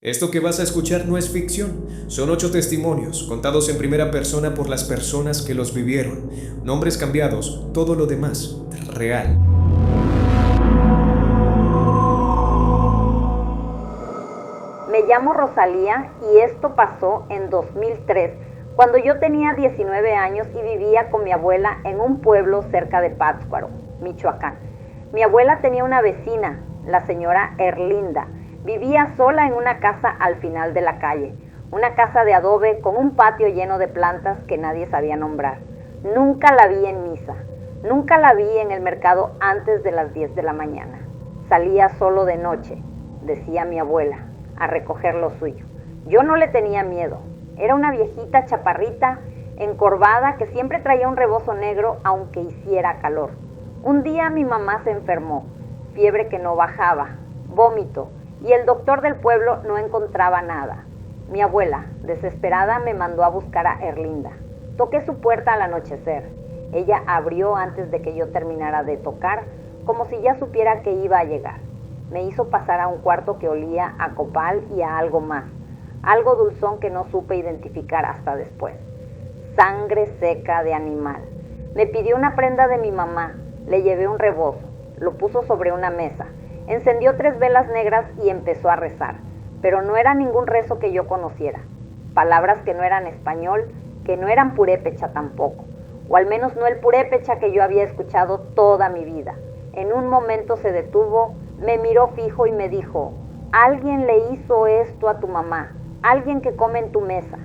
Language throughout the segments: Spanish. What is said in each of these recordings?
Esto que vas a escuchar no es ficción, son 8 testimonios contados en primera persona por las personas que los vivieron. Nombres cambiados, todo lo demás, real. Me llamo Rosalía y esto pasó en 2003, cuando yo tenía 19 años y vivía con mi abuela en un pueblo cerca de Pátzcuaro, Michoacán. Mi abuela tenía una vecina, la señora Erlinda. Vivía sola en una casa al final de la calle, una casa de adobe con un patio lleno de plantas que nadie sabía nombrar. Nunca la vi en misa, nunca la vi en el mercado antes de las 10 de la mañana. Salía solo de noche, decía mi abuela, a recoger lo suyo. Yo no le tenía miedo. Era una viejita chaparrita, encorvada, que siempre traía un rebozo negro aunque hiciera calor. Un día mi mamá se enfermó, fiebre que no bajaba, vómito, y el doctor del pueblo no encontraba nada. Mi abuela, desesperada, me mandó a buscar a Erlinda. Toqué su puerta al anochecer. Ella abrió antes de que yo terminara de tocar, como si ya supiera que iba a llegar. Me hizo pasar a un cuarto que olía a copal y a algo más, algo dulzón que no supe identificar hasta después. Sangre seca de animal. Me pidió una prenda de mi mamá, le llevé un rebozo, lo puso sobre una mesa, encendió 3 velas negras y empezó a rezar, pero no era ningún rezo que yo conociera, palabras que no eran español, que no eran purépecha tampoco, o al menos no el purépecha que yo había escuchado toda mi vida. En un momento se detuvo, me miró fijo y me dijo: alguien le hizo esto a tu mamá, alguien que come en tu mesa.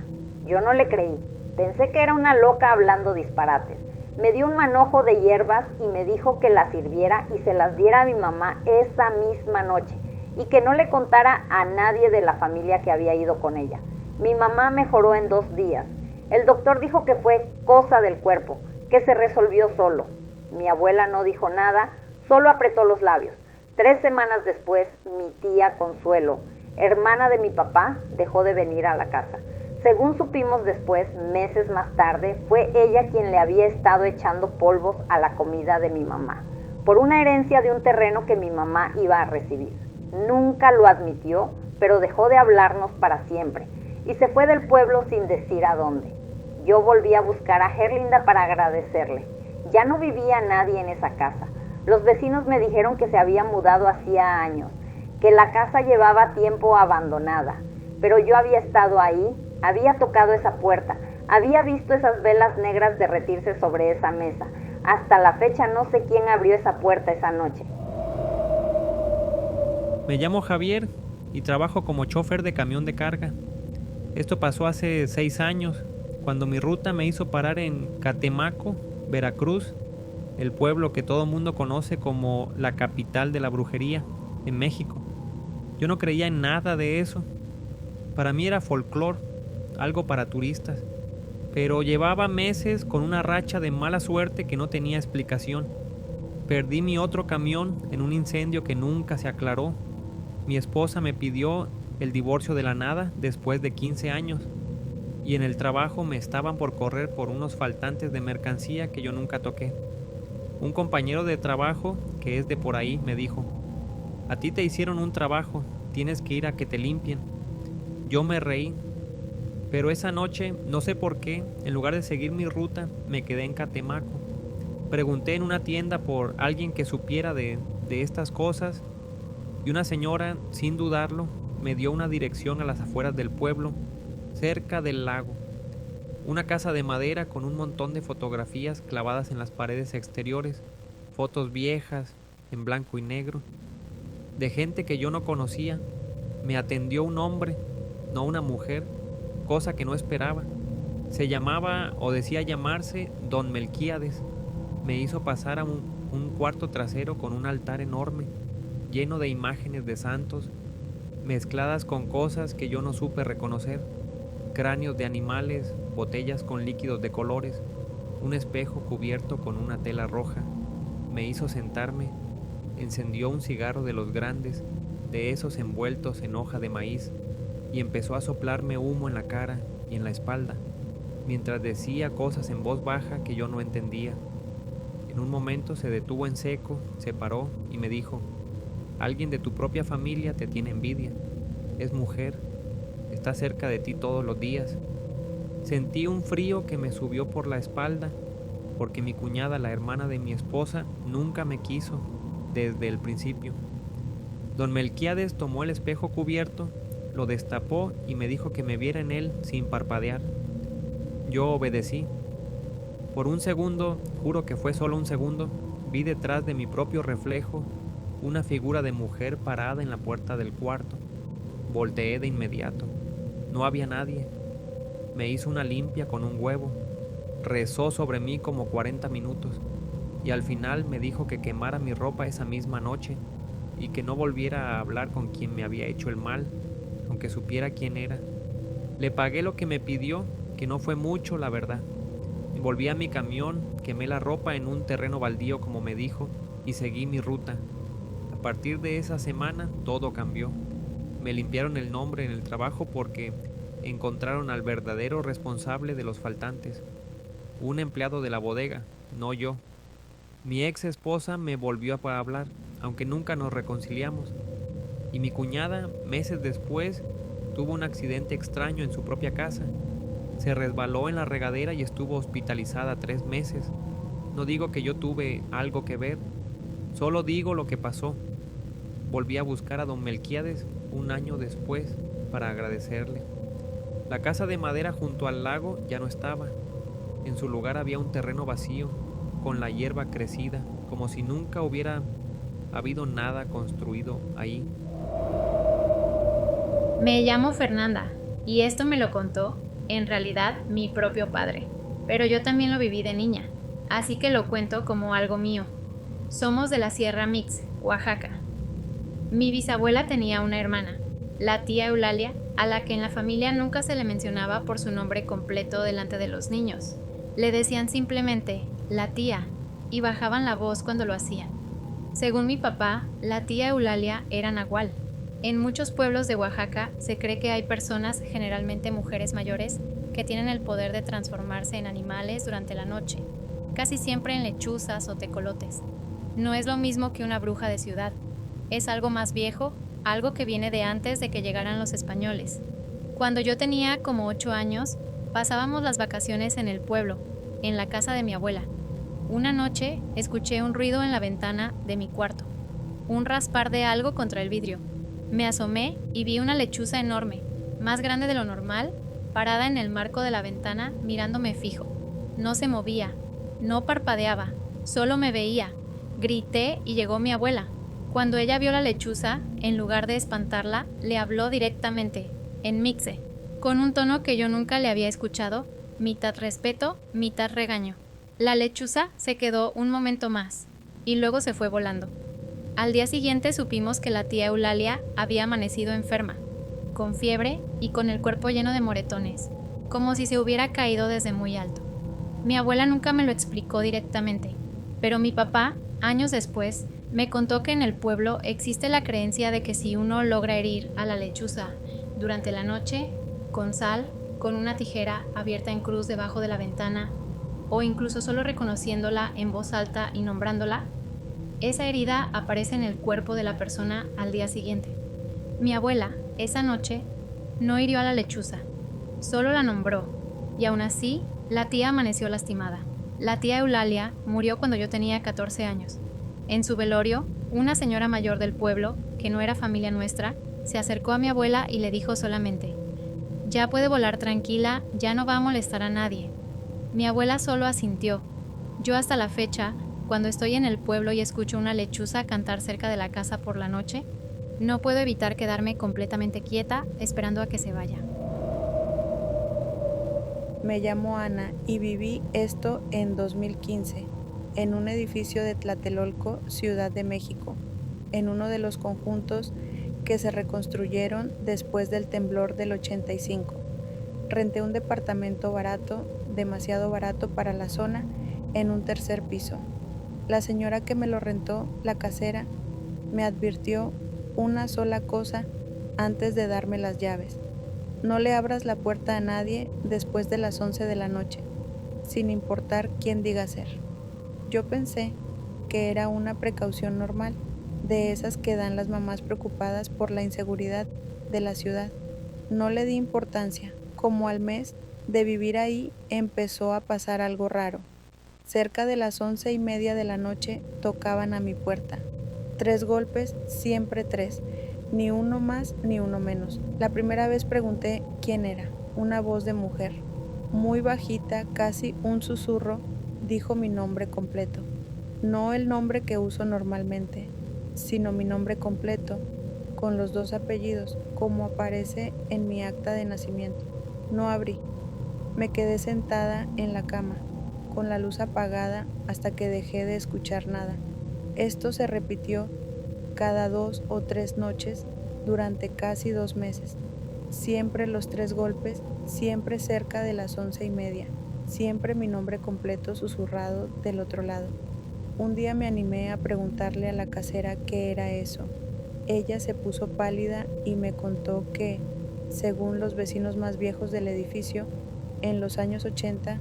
Yo no le creí, pensé que era una loca hablando disparates. Me dio un manojo de hierbas y me dijo que las sirviera y se las diera a mi mamá esa misma noche y que no le contara a nadie de la familia que había ido con ella. Mi mamá mejoró en 2 días. El doctor dijo que fue cosa del cuerpo, que se resolvió solo. Mi abuela no dijo nada, solo apretó los labios. 3 semanas después, mi tía Consuelo, hermana de mi papá, dejó de venir a la casa. Según supimos después, meses más tarde, fue ella quien le había estado echando polvos a la comida de mi mamá, por una herencia de un terreno que mi mamá iba a recibir. Nunca lo admitió, pero dejó de hablarnos para siempre, y se fue del pueblo sin decir a dónde. Yo volví a buscar a Erlinda para agradecerle. Ya no vivía nadie en esa casa. Los vecinos me dijeron que se había mudado hacía años, que la casa llevaba tiempo abandonada, pero yo había estado ahí, había tocado esa puerta, había visto esas velas negras derretirse sobre esa mesa. Hasta la fecha no sé quién abrió esa puerta esa noche. Me llamo Javier y trabajo como chofer de camión de carga. Esto pasó hace 6 años, cuando mi ruta me hizo parar en Catemaco, Veracruz, el pueblo que todo mundo conoce como la capital de la brujería, en México. Yo no creía en nada de eso. Para mí era folclore, algo para turistas. Pero llevaba meses con una racha de mala suerte que no tenía explicación. Perdí mi otro camión en un incendio que nunca se aclaró. Mi esposa me pidió el divorcio de la nada después de 15 años. Y en el trabajo me estaban por correr por unos faltantes de mercancía que yo nunca toqué. Un compañero de trabajo, que es de por ahí, me dijo: a ti te hicieron un trabajo, tienes que ir a que te limpien. Yo me reí, pero esa noche, no sé por qué, en lugar de seguir mi ruta, me quedé en Catemaco. Pregunté en una tienda por alguien que supiera de estas cosas y una señora, sin dudarlo, me dio una dirección a las afueras del pueblo, cerca del lago. Una casa de madera con un montón de fotografías clavadas en las paredes exteriores, fotos viejas, en blanco y negro, de gente que yo no conocía. Me atendió un hombre, no una mujer, cosa que no esperaba. Se llamaba, o decía llamarse, Don Melquíades. Me hizo pasar a un cuarto trasero con un altar enorme, lleno de imágenes de santos, mezcladas con cosas que yo no supe reconocer: cráneos de animales, botellas con líquidos de colores, un espejo cubierto con una tela roja. Me hizo sentarme, encendió un cigarro de los grandes, de esos envueltos en hoja de maíz, y empezó a soplarme humo en la cara y en la espalda, mientras decía cosas en voz baja que yo no entendía. En un momento se detuvo en seco, se paró y me dijo: alguien de tu propia familia te tiene envidia. es mujer, está cerca de ti todos los días. Sentí un frío que me subió por la espalda, porque mi cuñada, la hermana de mi esposa, nunca me quiso desde el principio. Don Melquiades tomó el espejo cubierto, lo destapó y me dijo que me viera en él sin parpadear. Yo obedecí. Por un segundo, juro que fue solo un segundo, vi detrás de mi propio reflejo una figura de mujer parada en la puerta del cuarto. Volteé de inmediato. No había nadie. Me hizo una limpia con un huevo. Rezó sobre mí como 40 minutos y al final me dijo que quemara mi ropa esa misma noche y que no volviera a hablar con quien me había hecho el mal, aunque supiera quién era. Le pagué lo que me pidió, que no fue mucho, la verdad. Volví a mi camión, quemé la ropa en un terreno baldío como me dijo y seguí mi ruta. A partir de esa semana todo cambió. Me limpiaron el nombre en el trabajo porque encontraron al verdadero responsable de los faltantes, un empleado de la bodega, no yo. Mi ex esposa me volvió a hablar, aunque nunca nos reconciliamos. Y mi cuñada, meses después, tuvo un accidente extraño en su propia casa. Se resbaló en la regadera y estuvo hospitalizada 3 meses. No digo que yo tuve algo que ver, solo digo lo que pasó. Volví a buscar a don Melquiades un año después para agradecerle. La casa de madera junto al lago ya no estaba. En su lugar había un terreno vacío, con la hierba crecida, como si nunca hubiera habido nada construido ahí. Me llamo Fernanda y esto me lo contó, en realidad, mi propio padre. Pero yo también lo viví de niña, así que lo cuento como algo mío. Somos de la Sierra Mix, Oaxaca. Mi bisabuela tenía una hermana, la tía Eulalia, a la que en la familia nunca se le mencionaba por su nombre completo delante de los niños. Le decían simplemente la tía y bajaban la voz cuando lo hacían. Según mi papá, la tía Eulalia era nahual. En muchos pueblos de Oaxaca se cree que hay personas, generalmente mujeres mayores, que tienen el poder de transformarse en animales durante la noche, casi siempre en lechuzas o tecolotes. No es lo mismo que una bruja de ciudad. Es algo más viejo, algo que viene de antes de que llegaran los españoles. Cuando yo tenía como 8 años, pasábamos las vacaciones en el pueblo, en la casa de mi abuela. Una noche escuché un ruido en la ventana de mi cuarto, un raspar de algo contra el vidrio. Me asomé y vi una lechuza enorme, más grande de lo normal, parada en el marco de la ventana mirándome fijo. No se movía, no parpadeaba, solo me veía. Grité y llegó mi abuela. Cuando ella vio la lechuza, en lugar de espantarla, le habló directamente, en mixe, con un tono que yo nunca le había escuchado, mitad respeto, mitad regaño. La lechuza se quedó un momento más, y luego se fue volando. Al día siguiente supimos que la tía Eulalia había amanecido enferma, con fiebre y con el cuerpo lleno de moretones, como si se hubiera caído desde muy alto. Mi abuela nunca me lo explicó directamente, pero mi papá, años después, me contó que en el pueblo existe la creencia de que si uno logra herir a la lechuza durante la noche, con sal, con una tijera abierta en cruz debajo de la ventana, o incluso solo reconociéndola en voz alta y nombrándola, esa herida aparece en el cuerpo de la persona al día siguiente. Mi abuela, esa noche, no hirió a la lechuza, solo la nombró, y aún así, la tía amaneció lastimada. La tía Eulalia murió cuando yo tenía 14 años. En su velorio, una señora mayor del pueblo, que no era familia nuestra, se acercó a mi abuela y le dijo solamente: «Ya puede volar tranquila, ya no va a molestar a nadie». Mi abuela solo asintió. Yo hasta la fecha, cuando estoy en el pueblo y escucho una lechuza cantar cerca de la casa por la noche, no puedo evitar quedarme completamente quieta esperando a que se vaya. Me llamo Ana y viví esto en 2015, en un edificio de Tlatelolco, Ciudad de México, en uno de los conjuntos que se reconstruyeron después del temblor del 85. Renté un departamento barato, demasiado barato para la zona, en un 3er piso. La señora que me lo rentó, la casera, me advirtió una sola cosa antes de darme las llaves: no le abras la puerta a nadie después de las 11 de la noche, sin importar quién diga ser. Yo pensé que era una precaución normal, de esas que dan las mamás preocupadas por la inseguridad de la ciudad. No le di importancia. Como al mes de vivir ahí empezó a pasar algo raro. Cerca de las 11:30 de la noche tocaban a mi puerta. 3 golpes, siempre 3, ni uno más ni uno menos. La primera vez pregunté quién era. Una voz de mujer, muy bajita, casi un susurro, dijo mi nombre completo. No el nombre que uso normalmente, sino mi nombre completo, con los 2 apellidos, como aparece en mi acta de nacimiento. No abrí. Me quedé sentada en la cama, con la luz apagada hasta que dejé de escuchar nada. Esto se repitió cada 2 o 3 noches durante casi 2 meses. Siempre los 3 golpes, siempre cerca de las 11:30, siempre mi nombre completo susurrado del otro lado. Un día me animé a preguntarle a la casera qué era eso. Ella se puso pálida y me contó que, según los vecinos más viejos del edificio, en los años 80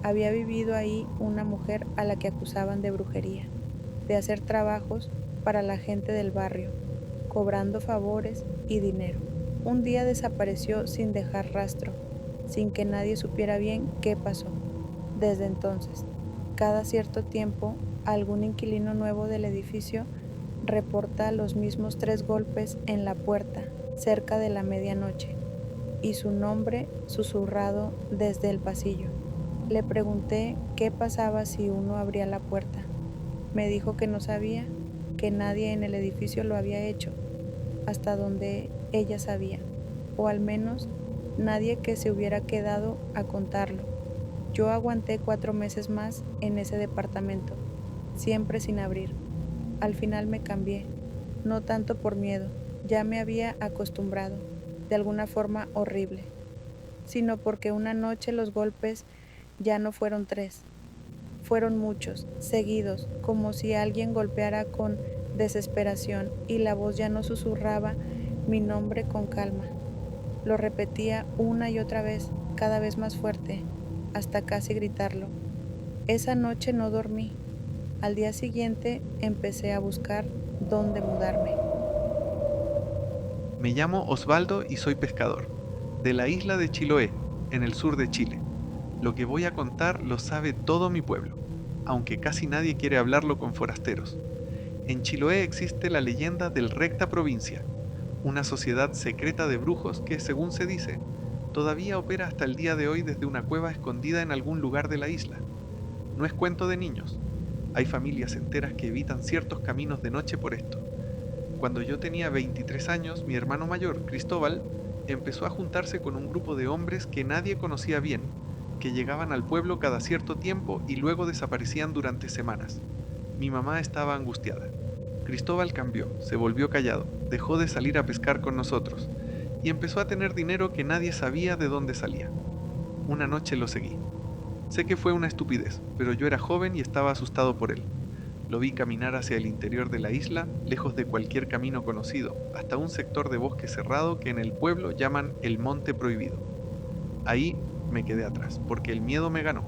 había vivido ahí una mujer a la que acusaban de brujería, de hacer trabajos para la gente del barrio, cobrando favores y dinero. Un día desapareció sin dejar rastro, sin que nadie supiera bien qué pasó. Desde entonces, cada cierto tiempo, algún inquilino nuevo del edificio reporta los mismos 3 golpes en la puerta cerca de la medianoche y su nombre susurrado desde el pasillo. Le pregunté qué pasaba si uno abría la puerta. Me dijo que no sabía, que nadie en el edificio lo había hecho, hasta donde ella sabía, o al menos nadie que se hubiera quedado a contarlo. Yo aguanté 4 meses más en ese departamento, siempre sin abrir. Al final me cambié, no tanto por miedo, ya me había acostumbrado, de alguna forma horrible, sino porque una noche los golpes ya no fueron 3, fueron muchos, seguidos, como si alguien golpeara con desesperación y la voz ya no susurraba mi nombre con calma. Lo repetía una y otra vez, cada vez más fuerte, hasta casi gritarlo. Esa noche no dormí. Al día siguiente empecé a buscar dónde mudarme. Me llamo Osvaldo y soy pescador, de la isla de Chiloé, en el sur de Chile. Lo que voy a contar lo sabe todo mi pueblo, aunque casi nadie quiere hablarlo con forasteros. En Chiloé existe la leyenda del Recta Provincia, una sociedad secreta de brujos que, según se dice, todavía opera hasta el día de hoy desde una cueva escondida en algún lugar de la isla. No es cuento de niños. Hay familias enteras que evitan ciertos caminos de noche por esto. Cuando yo tenía 23 años, mi hermano mayor, Cristóbal, empezó a juntarse con un grupo de hombres que nadie conocía bien, que llegaban al pueblo cada cierto tiempo y luego desaparecían durante semanas. Mi mamá estaba angustiada. Cristóbal cambió, se volvió callado, dejó de salir a pescar con nosotros y empezó a tener dinero que nadie sabía de dónde salía. Una noche lo seguí. Sé que fue una estupidez, pero yo era joven y estaba asustado por él. Lo vi caminar hacia el interior de la isla, lejos de cualquier camino conocido, hasta un sector de bosque cerrado que en el pueblo llaman el Monte Prohibido. Ahí me quedé atrás, porque el miedo me ganó,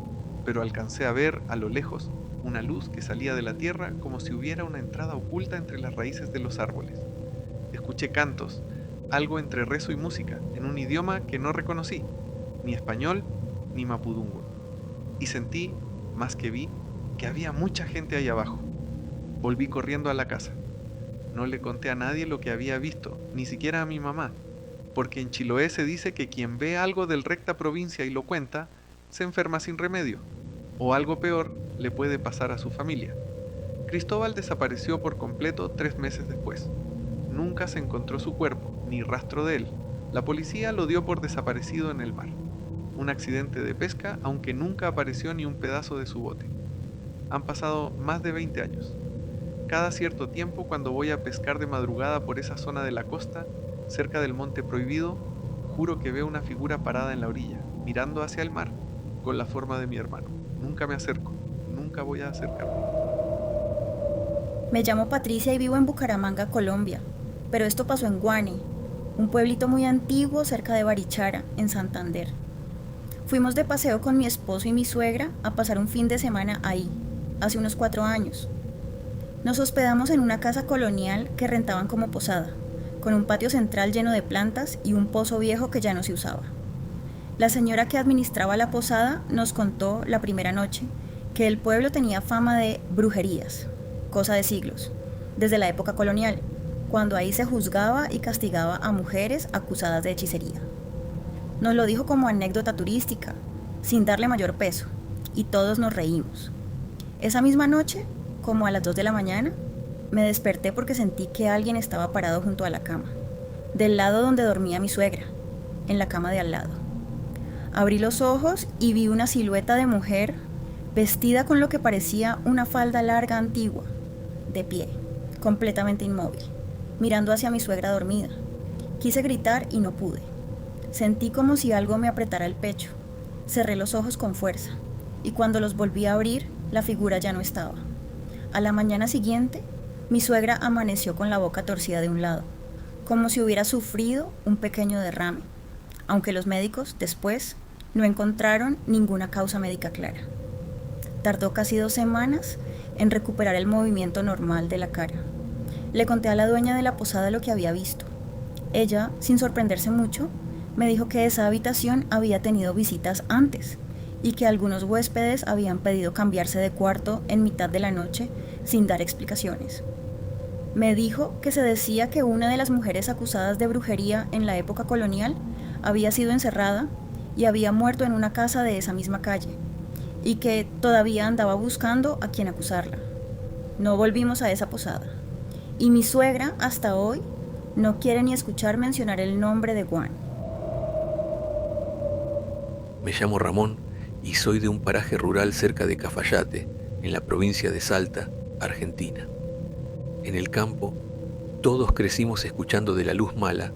pero alcancé a ver, a lo lejos, una luz que salía de la tierra como si hubiera una entrada oculta entre las raíces de los árboles. Escuché cantos, algo entre rezo y música, en un idioma que no reconocí, ni español ni mapudungun. Y sentí, más que vi, que había mucha gente ahí abajo. Volví corriendo a la casa. No le conté a nadie lo que había visto, ni siquiera a mi mamá, porque en Chiloé se dice que quien ve algo del Recta Provincia y lo cuenta, se enferma sin remedio, o algo peor le puede pasar a su familia. Cristóbal desapareció por completo 3 meses después. Nunca se encontró su cuerpo, ni rastro de él. La policía lo dio por desaparecido en el mar. Un accidente de pesca, aunque nunca apareció ni un pedazo de su bote. Han pasado más de 20 años. Cada cierto tiempo, cuando voy a pescar de madrugada por esa zona de la costa, cerca del Monte Prohibido, juro que veo una figura parada en la orilla, mirando hacia el mar, con la forma de mi hermano. Nunca me acerco, nunca voy a acercarme. Me llamo Patricia y vivo en Bucaramanga, Colombia, pero esto pasó en Guani, un pueblito muy antiguo cerca de Barichara, en Santander. Fuimos de paseo con mi esposo y mi suegra a pasar un fin de semana ahí, hace unos 4 años. Nos hospedamos en una casa colonial que rentaban como posada, con un patio central lleno de plantas y un pozo viejo que ya no se usaba. La señora que administraba la posada nos contó la primera noche que el pueblo tenía fama de brujerías, cosa de siglos, desde la época colonial, cuando ahí se juzgaba y castigaba a mujeres acusadas de hechicería. Nos lo dijo como anécdota turística, sin darle mayor peso, y todos nos reímos. Esa misma noche, como a las 2 de la mañana, me desperté porque sentí que alguien estaba parado junto a la cama, del lado donde dormía mi suegra, en la cama de al lado. Abrí los ojos y vi una silueta de mujer vestida con lo que parecía una falda larga antigua, de pie, completamente inmóvil, mirando hacia mi suegra dormida. Quise gritar y no pude. Sentí como si algo me apretara el pecho. Cerré los ojos con fuerza, y cuando los volví a abrir, la figura ya no estaba. A la mañana siguiente, mi suegra amaneció con la boca torcida de un lado, como si hubiera sufrido un pequeño derrame, aunque los médicos, después, no encontraron ninguna causa médica clara. Tardó casi 2 semanas en recuperar el movimiento normal de la cara. Le conté a la dueña de la posada lo que había visto. Ella, sin sorprenderse mucho, me dijo que esa habitación había tenido visitas antes y que algunos huéspedes habían pedido cambiarse de cuarto en mitad de la noche sin dar explicaciones. Me dijo que se decía que una de las mujeres acusadas de brujería en la época colonial había sido encerrada y había muerto en una casa de esa misma calle, y que todavía andaba buscando a quien acusarla. No volvimos a esa posada, y mi suegra, hasta hoy, no quiere ni escuchar mencionar el nombre de Juan. Me llamo Ramón y soy de un paraje rural cerca de Cafayate, en la provincia de Salta, Argentina. En el campo, todos crecimos escuchando de la luz mala,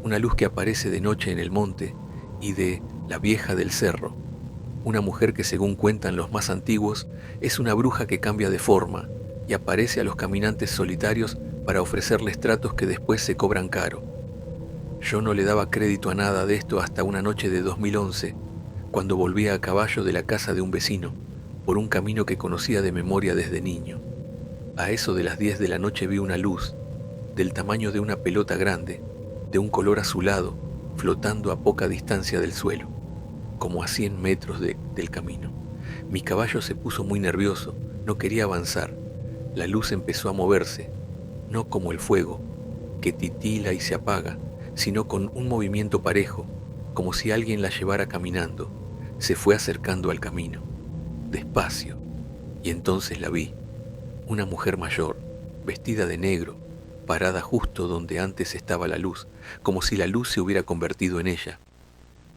una luz que aparece de noche en el monte, y de la vieja del cerro, una mujer que, según cuentan los más antiguos, es una bruja que cambia de forma y aparece a los caminantes solitarios para ofrecerles tratos que después se cobran caro. Yo no le daba crédito a nada de esto hasta una noche de 2011, cuando volvía a caballo de la casa de un vecino, por un camino que conocía de memoria desde niño. A eso de las 10 de la noche vi una luz, del tamaño de una pelota grande, de un color azulado, flotando a poca distancia del suelo, como a 100 metros del camino. Mi caballo se puso muy nervioso, no quería avanzar. La luz empezó a moverse, no como el fuego, que titila y se apaga, sino con un movimiento parejo, como si alguien la llevara caminando. Se fue acercando al camino, despacio, y entonces la vi, una mujer mayor, vestida de negro, parada justo donde antes estaba la luz, como si la luz se hubiera convertido en ella.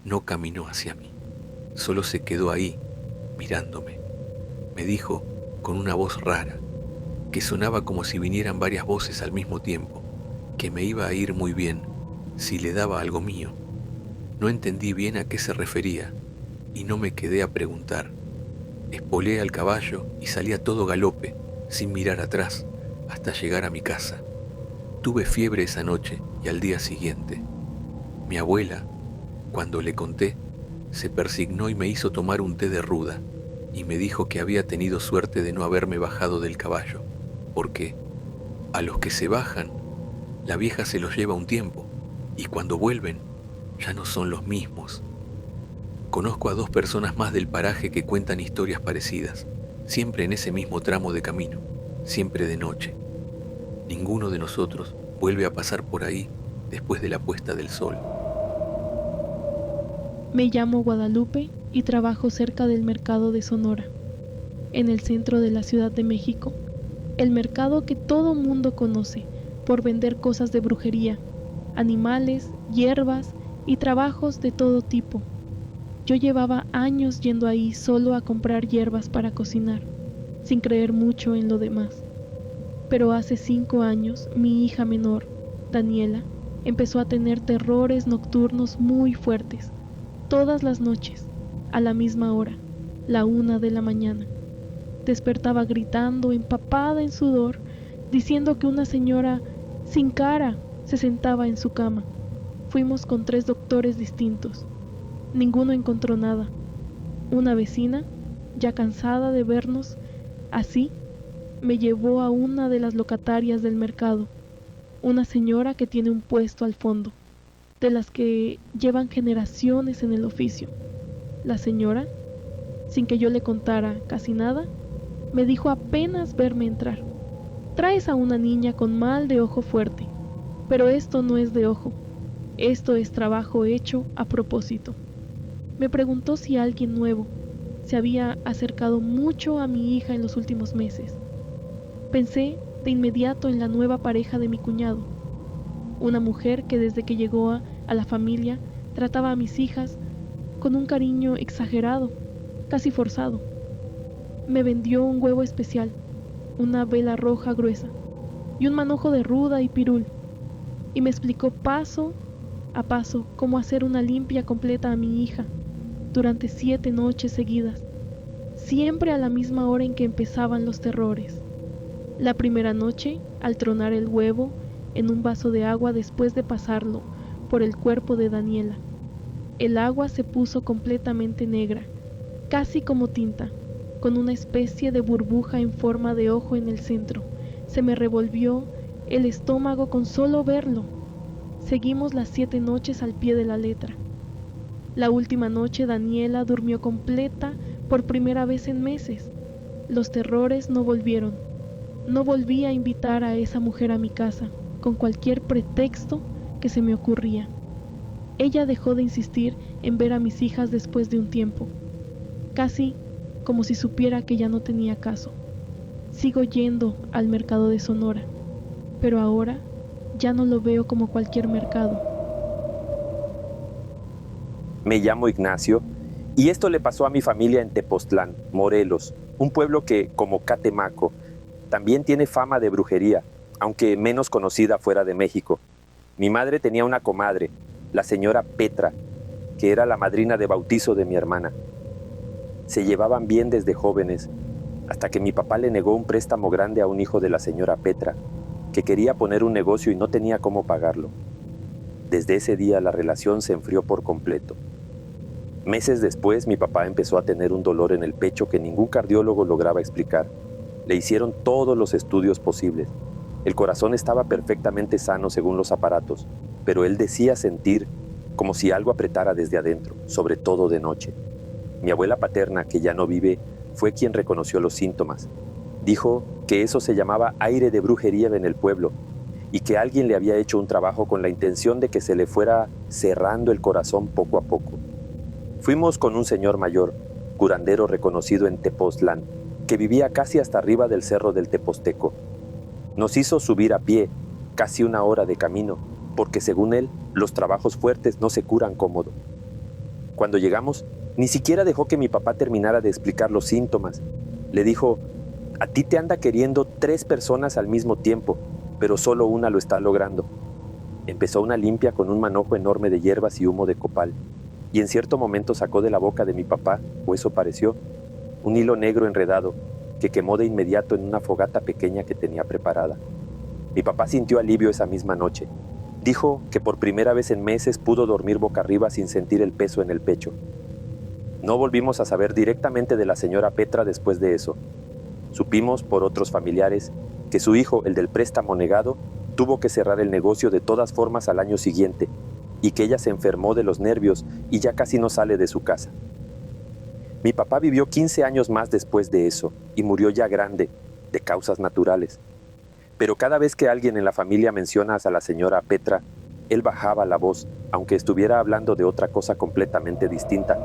No caminó hacia mí, solo se quedó ahí, mirándome. Me dijo, con una voz rara, que sonaba como si vinieran varias voces al mismo tiempo, que me iba a ir muy bien si le daba algo mío. No entendí bien a qué se refería, y no me quedé a preguntar. Espoleé al caballo y salí a todo galope, sin mirar atrás, hasta llegar a mi casa. Tuve fiebre esa noche y al día siguiente. Mi abuela, cuando le conté, se persignó y me hizo tomar un té de ruda, y me dijo que había tenido suerte de no haberme bajado del caballo, porque a los que se bajan, la vieja se los lleva un tiempo, y cuando vuelven, ya no son los mismos. Conozco a 2 personas más del paraje que cuentan historias parecidas, siempre en ese mismo tramo de camino, siempre de noche. Ninguno de nosotros vuelve a pasar por ahí después de la puesta del sol. Me llamo Guadalupe y trabajo cerca del mercado de Sonora, en el centro de la Ciudad de México, el mercado que todo mundo conoce por vender cosas de brujería, animales, hierbas y trabajos de todo tipo. Yo llevaba años yendo ahí solo a comprar hierbas para cocinar, sin creer mucho en lo demás. Pero hace 5 años, mi hija menor, Daniela, empezó a tener terrores nocturnos muy fuertes, todas las noches, a la misma hora, la 1 de la mañana. Despertaba gritando, empapada en sudor, diciendo que una señora sin cara se sentaba en su cama. Fuimos con 3 doctores distintos. Ninguno encontró nada. Una vecina, ya cansada de vernos así, me llevó a una de las locatarias del mercado, una señora que tiene un puesto al fondo, de las que llevan generaciones en el oficio. La señora, sin que yo le contara casi nada, me dijo apenas verme entrar: traes a una niña con mal de ojo fuerte, pero esto no es de ojo, esto es trabajo hecho a propósito. Me preguntó si alguien nuevo se había acercado mucho a mi hija en los últimos meses. Pensé de inmediato en la nueva pareja de mi cuñado, una mujer que desde que llegó a la familia trataba a mis hijas con un cariño exagerado, casi forzado. Me vendió un huevo especial, una vela roja gruesa y un manojo de ruda y pirul, y me explicó paso a paso cómo hacer una limpia completa a mi hija durante 7 noches seguidas, siempre a la misma hora en que empezaban los terrores. La primera noche, al tronar el huevo en un vaso de agua después de pasarlo por el cuerpo de Daniela, el agua se puso completamente negra, casi como tinta, con una especie de burbuja en forma de ojo en el centro. Se me revolvió el estómago con solo verlo. Seguimos las 7 noches al pie de la letra. La última noche Daniela durmió completa por primera vez en meses. Los terrores no volvieron. No volví a invitar a esa mujer a mi casa, con cualquier pretexto que se me ocurría. Ella dejó de insistir en ver a mis hijas después de un tiempo, casi como si supiera que ya no tenía caso. Sigo yendo al mercado de Sonora, pero ahora ya no lo veo como cualquier mercado. Me llamo Ignacio y esto le pasó a mi familia en Tepoztlán, Morelos, un pueblo que, como Catemaco, también tiene fama de brujería, aunque menos conocida fuera de México. Mi madre tenía una comadre, la señora Petra, que era la madrina de bautizo de mi hermana. Se llevaban bien desde jóvenes, hasta que mi papá le negó un préstamo grande a un hijo de la señora Petra, que quería poner un negocio y no tenía cómo pagarlo. Desde ese día la relación se enfrió por completo. Meses después, mi papá empezó a tener un dolor en el pecho que ningún cardiólogo lograba explicar. Le hicieron todos los estudios posibles. El corazón estaba perfectamente sano según los aparatos, pero él decía sentir como si algo apretara desde adentro, sobre todo de noche. Mi abuela paterna, que ya no vive, fue quien reconoció los síntomas. Dijo que eso se llamaba aire de brujería en el pueblo y que alguien le había hecho un trabajo con la intención de que se le fuera cerrando el corazón poco a poco. Fuimos con un señor mayor, curandero reconocido en Tepoztlán, que vivía casi hasta arriba del cerro del Teposteco. Nos hizo subir a pie, casi 1 hora de camino, porque según él, los trabajos fuertes no se curan cómodo. Cuando llegamos, ni siquiera dejó que mi papá terminara de explicar los síntomas. Le dijo: a ti te anda queriendo 3 personas al mismo tiempo, pero solo una lo está logrando. Empezó una limpia con un manojo enorme de hierbas y humo de copal, y en cierto momento sacó de la boca de mi papá, o eso pareció, un hilo negro enredado que quemó de inmediato en una fogata pequeña que tenía preparada. Mi papá sintió alivio esa misma noche. Dijo que por primera vez en meses pudo dormir boca arriba sin sentir el peso en el pecho. No volvimos a saber directamente de la señora Petra después de eso. Supimos por otros familiares que su hijo, el del préstamo negado, tuvo que cerrar el negocio de todas formas al año siguiente y que ella se enfermó de los nervios y ya casi no sale de su casa. Mi papá vivió 15 años más después de eso y murió ya grande, de causas naturales. Pero cada vez que alguien en la familia menciona a la señora Petra, él bajaba la voz, aunque estuviera hablando de otra cosa completamente distinta.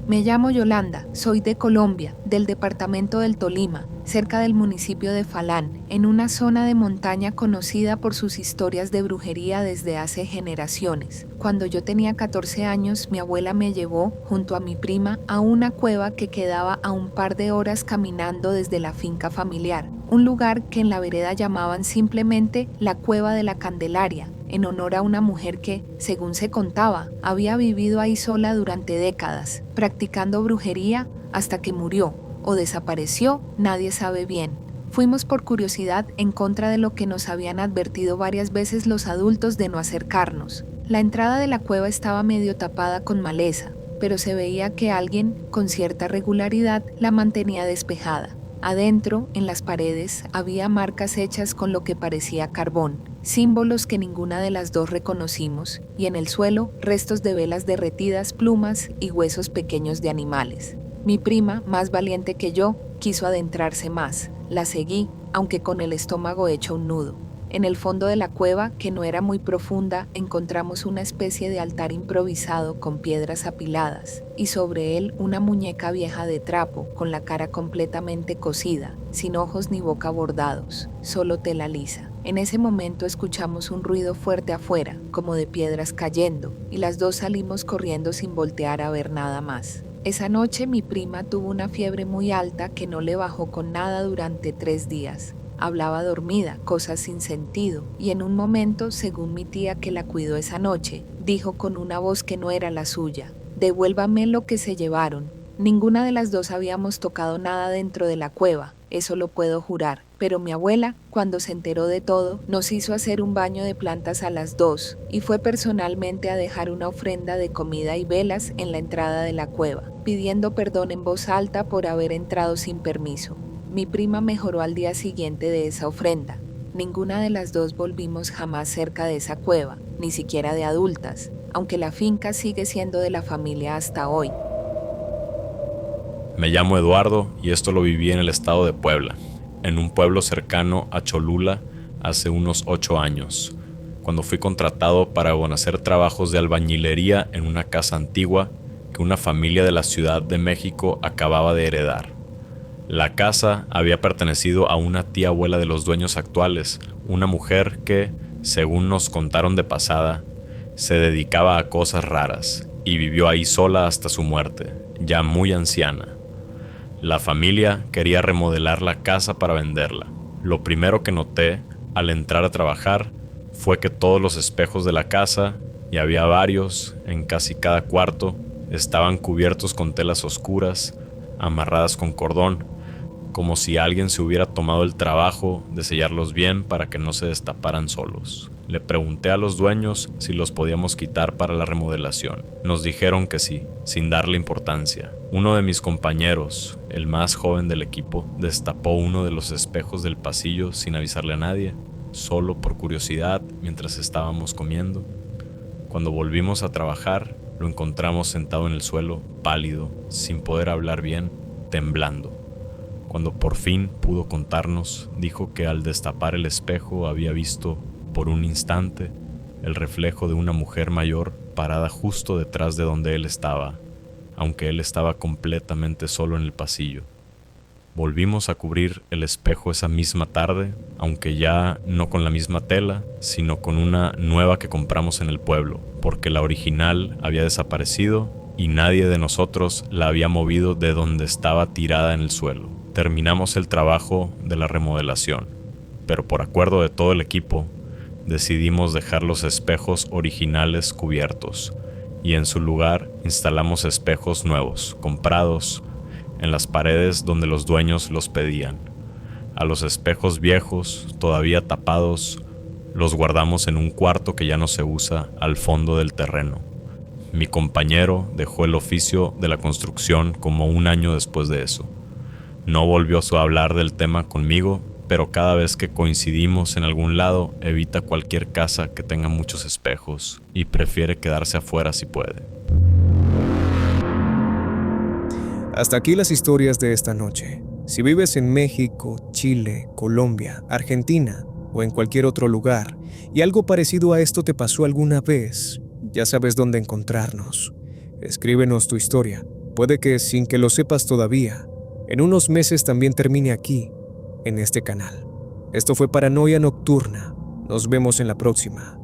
Me llamo Yolanda, soy de Colombia, del departamento del Tolima, cerca del municipio de Falán, en una zona de montaña conocida por sus historias de brujería desde hace generaciones. Cuando yo tenía 14 años, mi abuela me llevó, junto a mi prima, a una cueva que quedaba a un par de horas caminando desde la finca familiar, un lugar que en la vereda llamaban simplemente la Cueva de la Candelaria, en honor a una mujer que, según se contaba, había vivido ahí sola durante décadas, practicando brujería hasta que murió o desapareció, nadie sabe bien. Fuimos por curiosidad en contra de lo que nos habían advertido varias veces los adultos de no acercarnos. La entrada de la cueva estaba medio tapada con maleza, pero se veía que alguien, con cierta regularidad, la mantenía despejada. Adentro, en las paredes, había marcas hechas con lo que parecía carbón, símbolos que ninguna de las dos reconocimos, y en el suelo, restos de velas derretidas, plumas y huesos pequeños de animales. Mi prima, más valiente que yo, quiso adentrarse más. La seguí, aunque con el estómago hecho un nudo. En el fondo de la cueva, que no era muy profunda, encontramos una especie de altar improvisado con piedras apiladas, y sobre él una muñeca vieja de trapo, con la cara completamente cosida, sin ojos ni boca bordados, solo tela lisa. En ese momento escuchamos un ruido fuerte afuera, como de piedras cayendo, y las dos salimos corriendo sin voltear a ver nada más. Esa noche mi prima tuvo una fiebre muy alta que no le bajó con nada durante 3 días. Hablaba dormida, cosas sin sentido, y en un momento, según mi tía que la cuidó esa noche, dijo con una voz que no era la suya: «Devuélvame lo que se llevaron». Ninguna de las dos habíamos tocado nada dentro de la cueva, eso lo puedo jurar, pero mi abuela, cuando se enteró de todo, nos hizo hacer un baño de plantas a las dos, y fue personalmente a dejar una ofrenda de comida y velas en la entrada de la cueva, pidiendo perdón en voz alta por haber entrado sin permiso. Mi prima mejoró al día siguiente de esa ofrenda. Ninguna de las dos volvimos jamás cerca de esa cueva, ni siquiera de adultas, aunque la finca sigue siendo de la familia hasta hoy. Me llamo Eduardo y esto lo viví en el estado de Puebla, en un pueblo cercano a Cholula hace unos 8 años, cuando fui contratado para hacer trabajos de albañilería en una casa antigua que una familia de la Ciudad de México acababa de heredar. La casa había pertenecido a una tía abuela de los dueños actuales, una mujer que, según nos contaron de pasada, se dedicaba a cosas raras y vivió ahí sola hasta su muerte, ya muy anciana. La familia quería remodelar la casa para venderla. Lo primero que noté al entrar a trabajar fue que todos los espejos de la casa, y había varios en casi cada cuarto, estaban cubiertos con telas oscuras, amarradas con cordón, como si alguien se hubiera tomado el trabajo de sellarlos bien para que no se destaparan solos. Le pregunté a los dueños si los podíamos quitar para la remodelación. Nos dijeron que sí, sin darle importancia. Uno de mis compañeros, el más joven del equipo, destapó uno de los espejos del pasillo sin avisarle a nadie, solo por curiosidad mientras estábamos comiendo. Cuando volvimos a trabajar, lo encontramos sentado en el suelo, pálido, sin poder hablar bien, temblando. Cuando por fin pudo contarnos, dijo que al destapar el espejo había visto, por un instante, el reflejo de una mujer mayor parada justo detrás de donde él estaba, aunque él estaba completamente solo en el pasillo. Volvimos a cubrir el espejo esa misma tarde, aunque ya no con la misma tela, sino con una nueva que compramos en el pueblo, porque la original había desaparecido y nadie de nosotros la había movido de donde estaba tirada en el suelo. Terminamos el trabajo de la remodelación, pero por acuerdo de todo el equipo, decidimos dejar los espejos originales cubiertos y en su lugar instalamos espejos nuevos, comprados, en las paredes donde los dueños los pedían. A los espejos viejos, todavía tapados, los guardamos en un cuarto que ya no se usa al fondo del terreno. Mi compañero dejó el oficio de la construcción como 1 año después de eso. No volvió a hablar del tema conmigo, pero cada vez que coincidimos en algún lado, evita cualquier casa que tenga muchos espejos y prefiere quedarse afuera si puede. Hasta aquí las historias de esta noche. Si vives en México, Chile, Colombia, Argentina o en cualquier otro lugar y algo parecido a esto te pasó alguna vez, ya sabes dónde encontrarnos. Escríbenos tu historia. Puede que, sin que lo sepas todavía, en unos meses también termine aquí, en este canal. Esto fue Paranoia Nocturna. Nos vemos en la próxima.